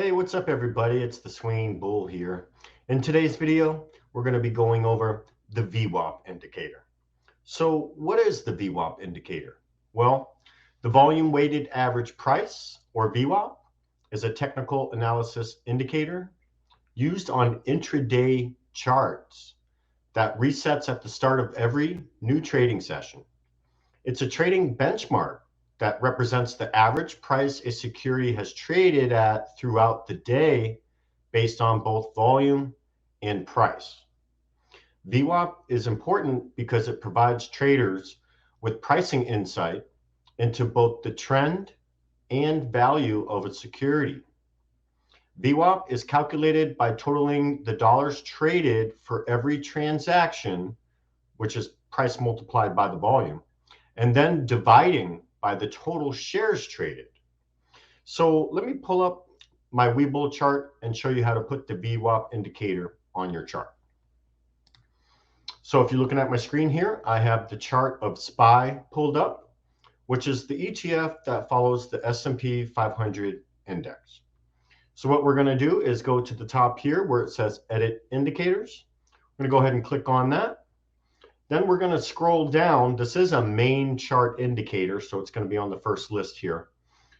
Hey, what's up everybody? It's the Swinging Bull here. In today's video, we're going to be going over the VWAP indicator. So what is the VWAP indicator? Well, the volume weighted average price, or VWAP, is a technical analysis indicator used on intraday charts that resets at the start of every new trading session. It's a trading benchmark that represents the average price a security has traded at throughout the day based on both volume and price. VWAP is important because it provides traders with pricing insight into both the trend and value of a security. VWAP is calculated by totaling the dollars traded for every transaction, which is price multiplied by the volume, and then dividing by the total shares traded. So let me pull up my Webull chart and show you how to put the VWAP indicator on your chart. So if you're looking at my screen here, I have the chart of SPY pulled up, which is the ETF that follows the S&P 500 index. So what we're going to do is go to the top here where it says Edit Indicators. I'm going to go ahead and click on that. Then we're going to scroll down. This is a main chart indicator, so it's going to be on the first list here.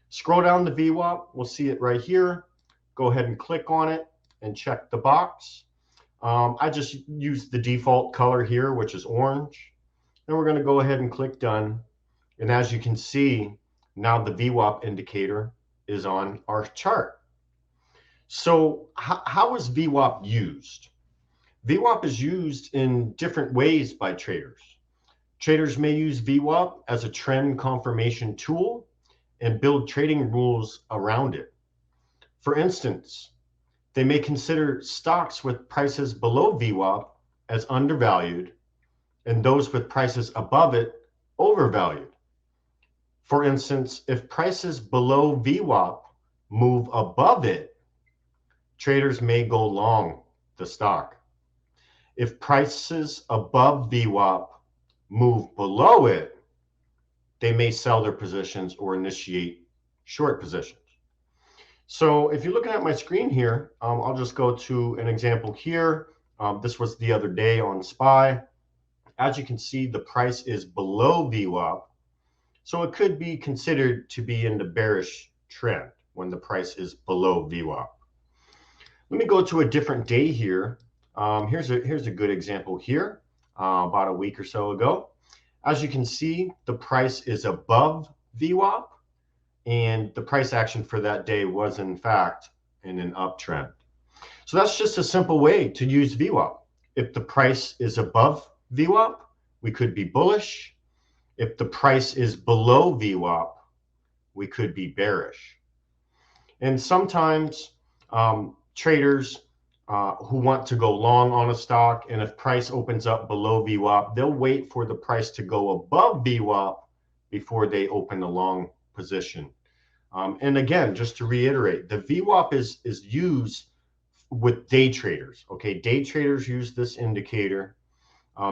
Scroll down the VWAP. We'll see it right here. Go ahead and click on it and check the box. I just used the default color here, which is orange. Then we're going to go ahead and click Done. And as you can see, now the VWAP indicator is on our chart. So how is VWAP used? VWAP is used in different ways by traders. Traders may use VWAP as a trend confirmation tool and build trading rules around it. For instance, they may consider stocks with prices below VWAP as undervalued and those with prices above it overvalued. For instance, if prices below VWAP move above it, traders may go long the stock. If prices above VWAP move below it, they may sell their positions or initiate short positions. So if you're looking at my screen here, I'll just go to an example here. This was the other day on SPY. As you can see, the price is below VWAP. So it could be considered to be in the bearish trend when the price is below VWAP. Let me go to a different day here. Here's a good example here, about a week or so ago. As you can see, the price is above VWAP, and the price action for that day was in fact in an uptrend. So that's just a simple way to use VWAP. If the price is above VWAP, we could be bullish. If the price is below VWAP, we could be bearish. And sometimes traders who want to go long on a stock, and if price opens up below VWAP, they'll wait for the price to go above VWAP before they open the long position. And again, just to reiterate, the VWAP is used with day traders. Okay, day traders use this indicator.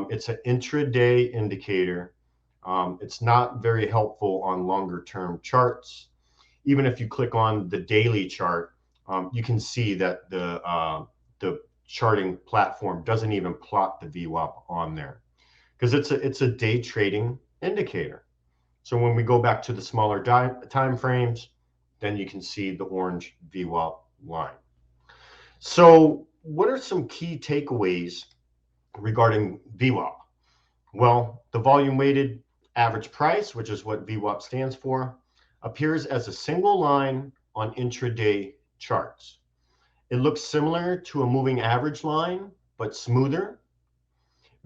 It's an intraday indicator. It's not very helpful on longer term charts. Even if you click on the daily chart, you can see that the charting platform doesn't even plot the VWAP on there because it's a day trading indicator. So when we go back to the smaller time frames, then you can see the orange VWAP line. So what are some key takeaways regarding VWAP? Well, the volume weighted average price, which is what VWAP stands for, appears as a single line on intraday charts. It looks similar to a moving average line, but smoother.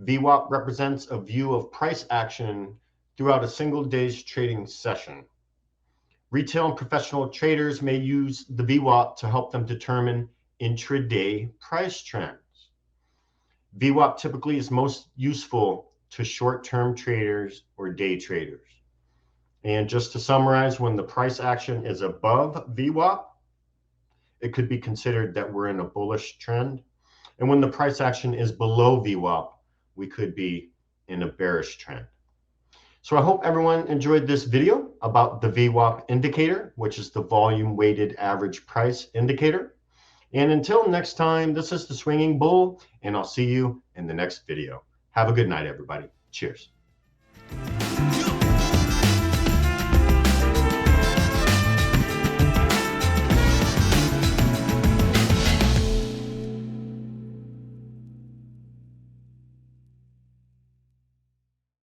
VWAP represents a view of price action throughout a single day's trading session. Retail and professional traders may use the VWAP to help them determine intraday price trends. VWAP typically is most useful to short-term traders or day traders. And just to summarize, when the price action is above VWAP, it could be considered that we're in a bullish trend. And when the price action is below VWAP, we could be in a bearish trend. So I hope everyone enjoyed this video about the VWAP indicator, which is the volume weighted average price indicator. And until next time, this is the Swinging Bull, and I'll see you in the next video. Have a good night, everybody. Cheers.